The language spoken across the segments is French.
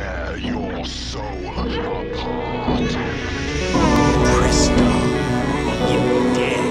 tear your soul apart. Presto, you're dead.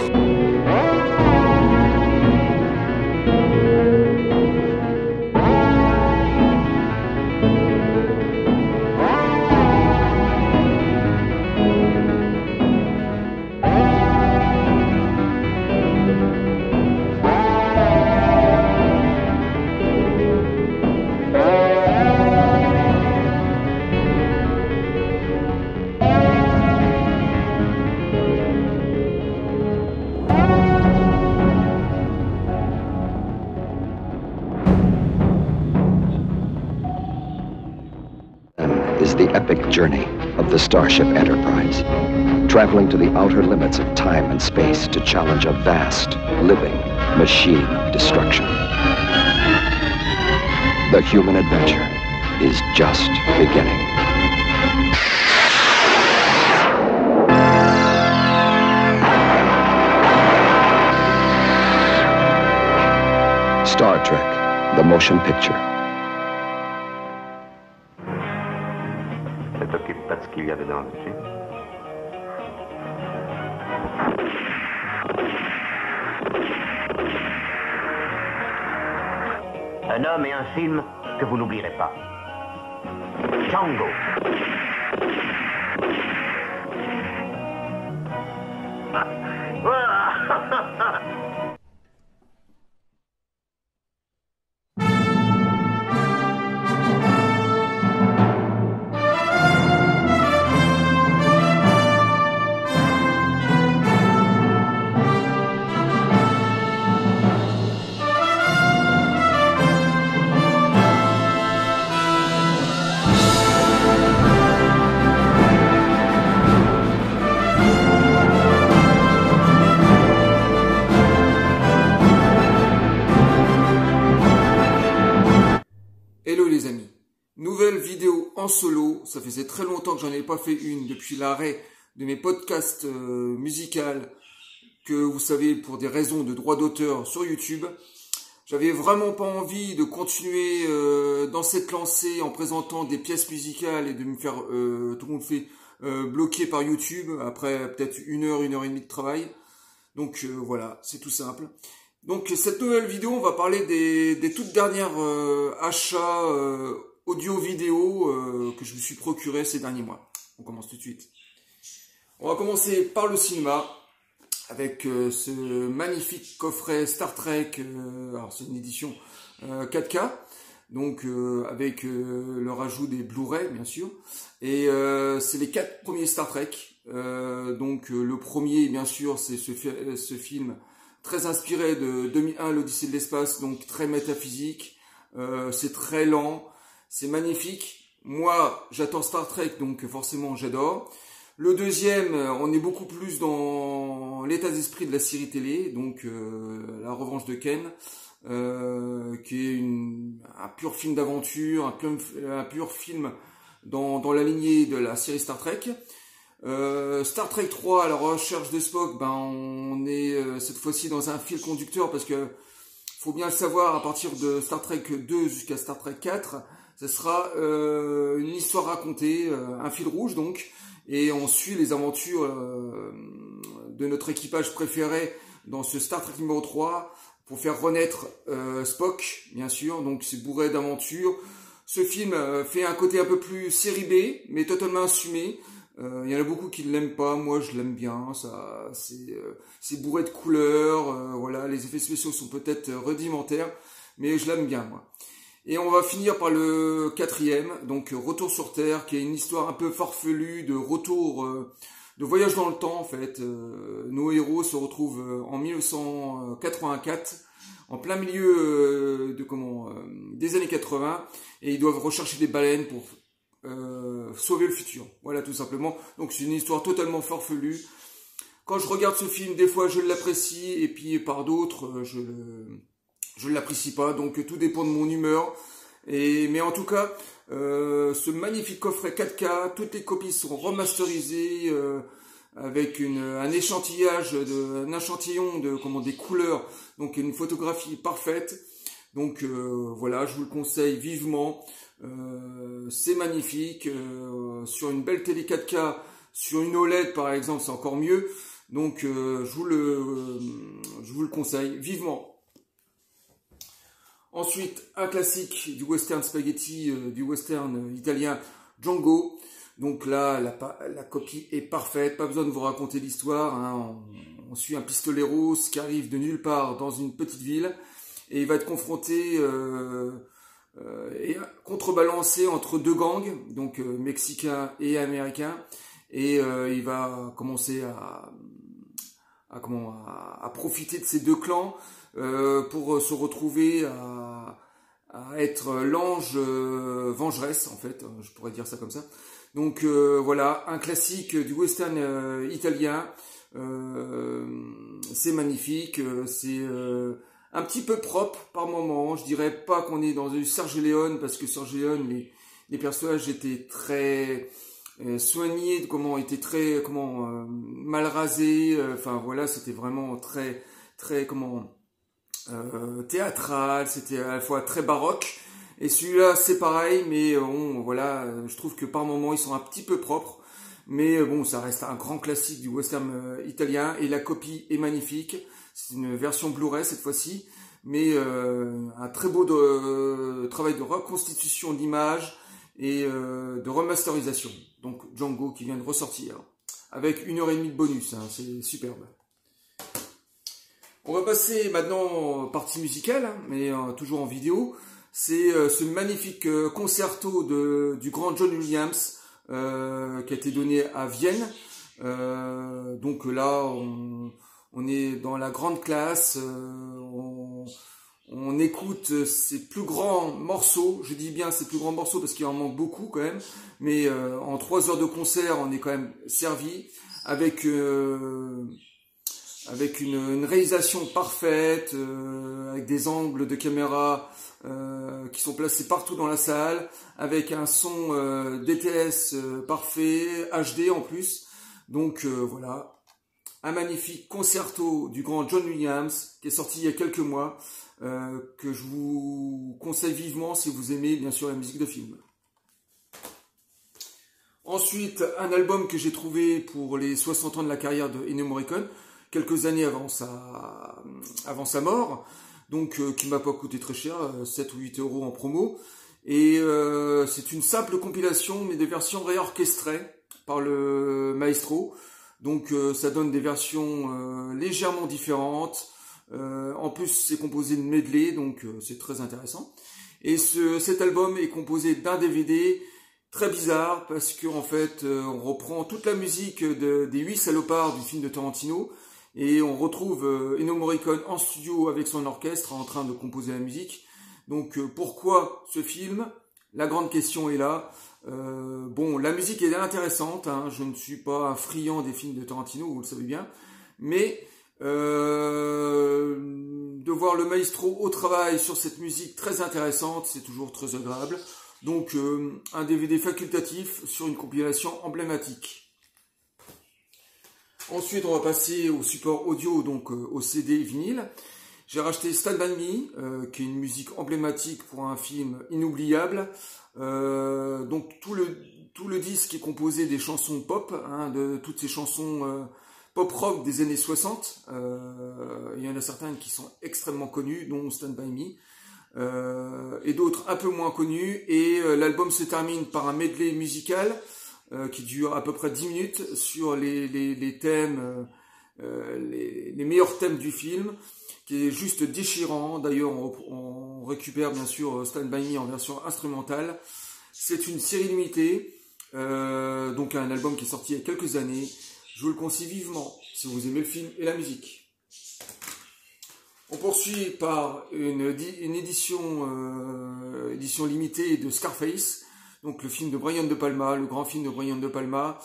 Is the epic journey of the Starship Enterprise, traveling to the outer limits of time and space to challenge a vast, living machine of destruction. The human adventure is just beginning. Star Trek, the motion picture. Ne t'occupe pas de ce qu'il y a dedans, tu sais. Un homme et un film que vous n'oublierez pas. Django. Hello les amis, nouvelle vidéo en solo, ça faisait très longtemps que j'en ai pas fait une depuis l'arrêt de mes podcasts musicaux que vous savez pour des raisons de droit d'auteur sur YouTube. J'avais vraiment pas envie de continuer dans cette lancée en présentant des pièces musicales et de me faire, tout le monde fait, bloquer par YouTube après peut-être une heure et demie de travail. Donc voilà, c'est tout simple. Donc cette nouvelle vidéo, on va parler des toutes dernières achats audio-vidéo que je me suis procuré ces derniers mois. On commence tout de suite. On va commencer par le cinéma avec ce magnifique coffret Star Trek. Alors c'est une édition 4K, donc avec le rajout des Blu-ray bien sûr. Et c'est les 4 premiers Star Trek. Donc le premier bien sûr c'est ce film très inspiré de 2001, l'Odyssée de l'espace, donc très métaphysique, c'est très lent, c'est magnifique. Moi, j'attends Star Trek, donc forcément j'adore. Le deuxième, on est beaucoup plus dans l'état d'esprit de la série télé, donc La Revanche de Ken, qui est un pur film d'aventure, un pur film dans la lignée de la série Star Trek. Star Trek 3 à la recherche de Spock, ben on est cette fois-ci dans un fil conducteur parce que faut bien le savoir, à partir de Star Trek 2 jusqu'à Star Trek 4, ce sera une histoire racontée, un fil rouge donc, et on suit les aventures de notre équipage préféré dans ce Star Trek numéro 3 pour faire renaître Spock, bien sûr, donc c'est bourré d'aventures. Ce film fait un côté un peu plus série B, mais totalement assumé. Il y en a beaucoup qui ne l'aiment pas, moi je l'aime bien, ça c'est bourré de couleurs, voilà, les effets spéciaux sont peut-être rudimentaires, mais je l'aime bien moi. Et on va finir par le quatrième, donc Retour sur Terre, qui est une histoire un peu farfelue de retour, de voyage dans le temps en fait. Nos héros se retrouvent en 1984, en plein milieu des années 80, et ils doivent rechercher des baleines pour sauver le futur, voilà tout simplement. Donc c'est une histoire totalement farfelue. Quand je regarde ce film, des fois je l'apprécie et puis par d'autres je l'apprécie pas, donc tout dépend de mon humeur. Mais en tout cas, ce magnifique coffret 4K, toutes les copies sont remasterisées avec un échantillon des couleurs, donc une photographie parfaite. Donc voilà, je vous le conseille vivement. c'est magnifique. Sur une belle télé 4K, sur une OLED par exemple, c'est encore mieux. Donc je vous le conseille vivement. Ensuite, un classique du western spaghetti, du western italien, Django. Donc là, la copie est parfaite, pas besoin de vous raconter l'histoire. Hein. On suit un pistolero qui arrive de nulle part dans une petite ville et il va être confronté et contrebalancé entre deux gangs, donc mexicains et américains. Et il va commencer à profiter de ces deux clans pour se retrouver à être l'ange vengeresse, en fait, je pourrais dire ça comme ça. Donc voilà, un classique du western italien, c'est magnifique, c'est un petit peu propre par moment. Je dirais pas qu'on est dans du Sergio Leone, parce que Sergio Leone, les personnages étaient très soignés, étaient très mal rasés. Enfin voilà, c'était vraiment très théâtral, c'était à la fois très baroque. Et celui-là, c'est pareil, mais voilà, je trouve que par moments, ils sont un petit peu propres. Mais bon, ça reste un grand classique du western italien. Et la copie est magnifique. C'est une version Blu-ray cette fois-ci. Mais un très beau travail de reconstitution d'image et de remasterisation. Donc Django qui vient de ressortir. Avec 1h30 de bonus, hein, c'est superbe. On va passer maintenant partie musicale, hein, mais toujours en vidéo. C'est ce magnifique concerto du grand John Williams qui a été donné à Vienne. Donc là, on est dans la grande classe, on écoute ses plus grands morceaux. Je dis bien ses plus grands morceaux parce qu'il en manque beaucoup quand même. Mais en 3 heures de concert, on est quand même servi avec une réalisation parfaite, avec des angles de caméra qui sont placés partout dans la salle, avec un son DTS parfait, HD en plus. Donc voilà, un magnifique concerto du grand John Williams qui est sorti il y a quelques mois, que je vous conseille vivement si vous aimez bien sûr la musique de film. Ensuite, un album que j'ai trouvé pour les 60 ans de la carrière de Ennio Morricone, quelques années avant sa mort, donc qui m'a pas coûté très cher, 7 ou 8 euros en promo. Et c'est une simple compilation, mais des versions réorchestrées par le maestro. Donc ça donne des versions légèrement différentes. En plus, c'est composé de medley, donc c'est très intéressant. Et cet album est composé d'un DVD très bizarre, parce qu'en fait, on reprend toute la musique des 8 salopards du film de Tarantino, et on retrouve Ennio Morricone en studio avec son orchestre en train de composer la musique. Donc pourquoi ce film? La grande question est là. Bon, la musique est intéressante, hein. Je ne suis pas un friand des films de Tarantino, vous le savez bien, mais de voir le maestro au travail sur cette musique très intéressante, c'est toujours très agréable. Donc un DVD facultatif sur une compilation emblématique. Ensuite, on va passer au support audio, donc au CD vinyle. J'ai racheté Stand By Me, qui est une musique emblématique pour un film inoubliable. Donc tout le disque est composé des chansons pop, hein, de toutes ces chansons pop rock des années 60. Il y en a certaines qui sont extrêmement connues, dont Stand By Me. Et d'autres un peu moins connus, et l'album se termine par un medley musical qui dure à peu près 10 minutes sur les thèmes, les meilleurs thèmes du film, qui est juste déchirant. D'ailleurs, on récupère bien sûr Stand By Me en version instrumentale. C'est une série limitée, donc un album qui est sorti il y a quelques années. Je vous le conseille vivement si vous aimez le film et la musique. On poursuit par une édition limitée de Scarface, donc le film de Brian De Palma, le grand film de Brian De Palma,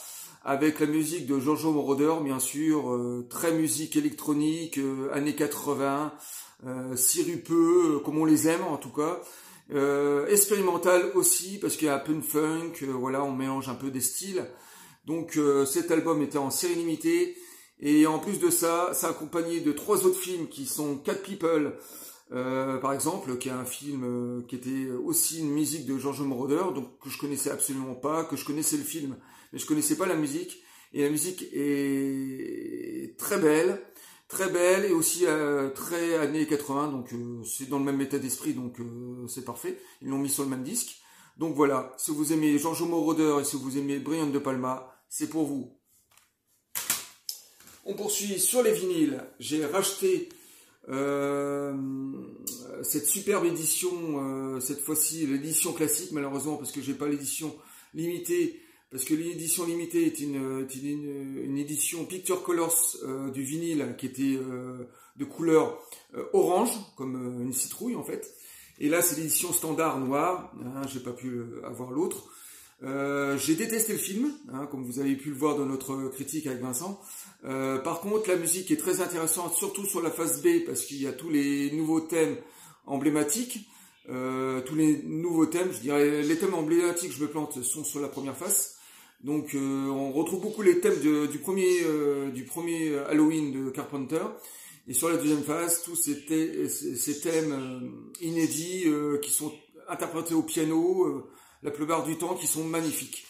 avec la musique de Giorgio Moroder, bien sûr, très musique électronique, années 80, sirupeux, comme on les aime en tout cas, expérimental aussi, parce qu'il y a un peu de funk, voilà, on mélange un peu des styles. Donc cet album était en série limitée. Et en plus de ça, c'est accompagné de 3 autres films qui sont Cat People, par exemple, qui est un film qui était aussi une musique de Giorgio Moroder, donc que je connaissais absolument pas, que je connaissais le film, mais je connaissais pas la musique. Et la musique est très belle et aussi très années 80, donc c'est dans le même état d'esprit, donc c'est parfait. Ils l'ont mis sur le même disque. Donc voilà, si vous aimez Giorgio Moroder et si vous aimez Brian De Palma, c'est pour vous. On poursuit sur les vinyles. J'ai racheté cette superbe édition, cette fois-ci l'édition classique, malheureusement parce que j'ai pas l'édition limitée, parce que l'édition limitée est une édition Picture Colors du vinyle qui était de couleur orange, comme une citrouille en fait. Et là c'est l'édition standard noire, hein, j'ai pas pu avoir l'autre. J'ai détesté le film, hein, comme vous avez pu le voir dans notre critique avec Vincent. Par contre, la musique est très intéressante, surtout sur la face B, parce qu'il y a tous les nouveaux thèmes emblématiques. Tous les nouveaux thèmes, je dirais, les thèmes emblématiques, je me plante, sont sur la première face. Donc, on retrouve beaucoup les thèmes du premier Halloween de Carpenter. Et sur la deuxième face, tous ces thèmes inédits qui sont interprétés au piano, la plupart du temps, qui sont magnifiques.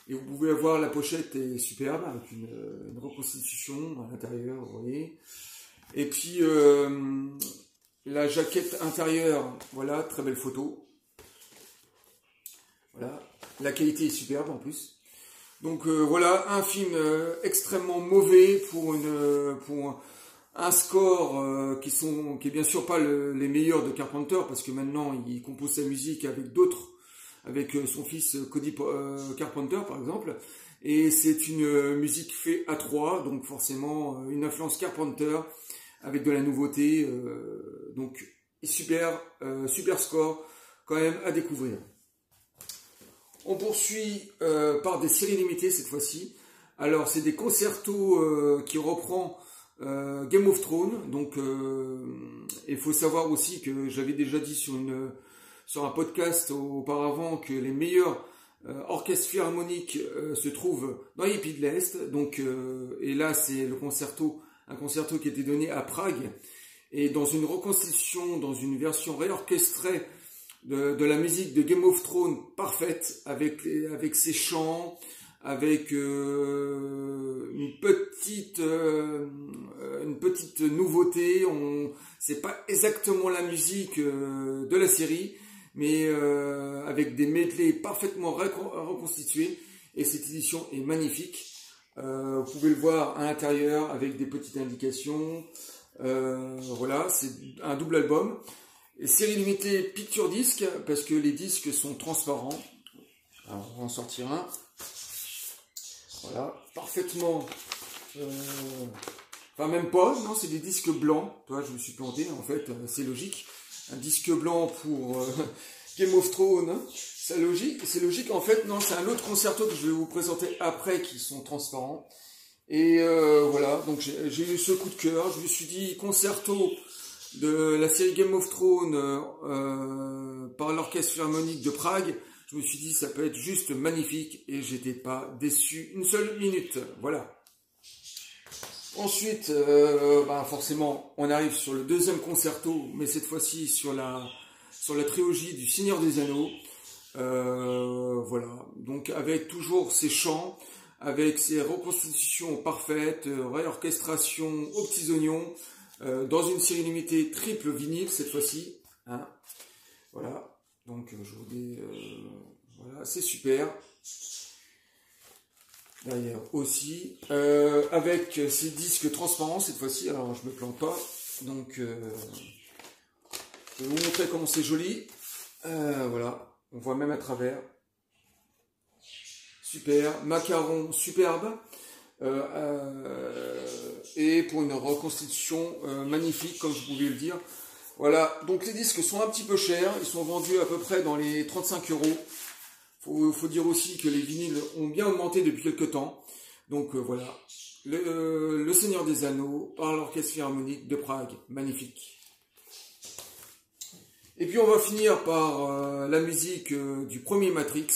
Et vous pouvez voir, la pochette est superbe, avec une reconstitution à l'intérieur, vous voyez. Et puis, la jaquette intérieure, voilà, très belle photo. Voilà, la qualité est superbe en plus. Donc voilà, un film extrêmement mauvais pour un score qui est bien sûr pas les meilleurs de Carpenter, parce que maintenant il compose sa musique avec d'autres, avec son fils Cody Carpenter par exemple, et c'est une musique faite à 3, donc forcément une influence Carpenter avec de la nouveauté, donc super score quand même à découvrir. On poursuit par des séries limitées cette fois-ci. Alors c'est des concertos qui reprend Game of Thrones, donc il faut savoir aussi que j'avais déjà dit sur un podcast auparavant que les meilleurs orchestres philharmoniques se trouvent dans les pays de l'Est. Donc, et là, c'est un concerto qui était donné à Prague, et dans une reconstitution, dans une version réorchestrée de la musique de Game of Thrones parfaite, avec ses chants, avec une petite nouveauté. C'est pas exactement la musique de la série, mais avec des medleys parfaitement reconstitués, et cette édition est magnifique. Vous pouvez le voir à l'intérieur avec des petites indications. Voilà, c'est un double album. Et série limitée Picture Disc, parce que les disques sont transparents. Alors on va en sortir un. Voilà, parfaitement. Enfin, même pas, non, c'est des disques blancs. Toi, je me suis planté, en fait, c'est logique. Un disque blanc pour Game of Thrones, hein. C'est logique, en fait. Non, c'est un autre concerto que je vais vous présenter après qui sont transparents. Et voilà, donc j'ai eu ce coup de cœur. Je me suis dit, concerto de la série Game of Thrones par l'Orchestre Philharmonique de Prague. Je me suis dit, ça peut être juste magnifique, et j'étais pas déçu une seule minute. Voilà. Ensuite, forcément, on arrive sur le deuxième concerto, mais cette fois-ci sur la trilogie du Seigneur des Anneaux. Voilà. Donc avec toujours ces chants, avec ces reconstitutions parfaites, réorchestration aux petits oignons, dans une série limitée triple vinyle cette fois-ci. Hein. Voilà. Donc je vous dis, voilà, c'est super. Derrière aussi, avec ces disques transparents cette fois-ci. Alors je me plante pas, donc je vais vous montrer comment c'est joli. Voilà, on voit même à travers. Super, macaron superbe, et pour une reconstitution magnifique, comme je pouvais le dire. Voilà, donc les disques sont un petit peu chers, ils sont vendus à peu près dans les 35 €. Faut dire aussi que les vinyles ont bien augmenté depuis quelques temps. Donc voilà, le Seigneur des Anneaux par l'Orchestre Philharmonique de Prague, magnifique. Et puis on va finir par la musique du premier Matrix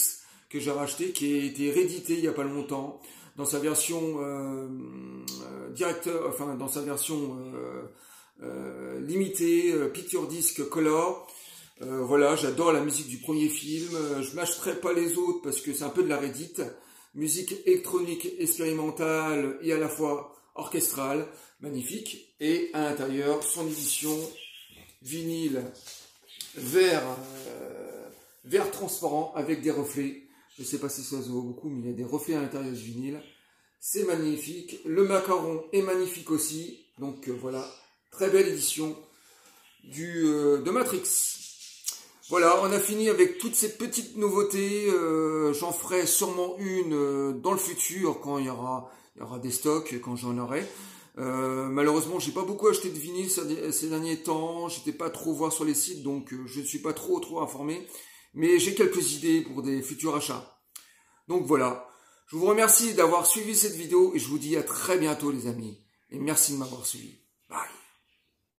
que j'ai racheté, qui a été réédité il n'y a pas longtemps, dans sa version dans sa version limité, Picture Disc Color. Voilà, j'adore la musique du premier film. Je m'achèterai pas les autres parce que c'est un peu de la Reddit. Musique électronique expérimentale et à la fois orchestrale, magnifique. Et à l'intérieur, son édition vinyle vert transparent avec des reflets. Je ne sais pas si ça se voit beaucoup, mais il y a des reflets à l'intérieur du vinyle. C'est magnifique. Le macaron est magnifique aussi. Donc voilà, très belle édition de Matrix. Voilà, on a fini avec toutes ces petites nouveautés. J'en ferai sûrement une dans le futur quand il y aura des stocks, quand j'en aurai. Malheureusement, j'ai pas beaucoup acheté de vinyle ces derniers temps. J'étais pas trop voir sur les sites, donc je ne suis pas trop informé. Mais j'ai quelques idées pour des futurs achats. Donc voilà. Je vous remercie d'avoir suivi cette vidéo et je vous dis à très bientôt les amis. Et merci de m'avoir suivi.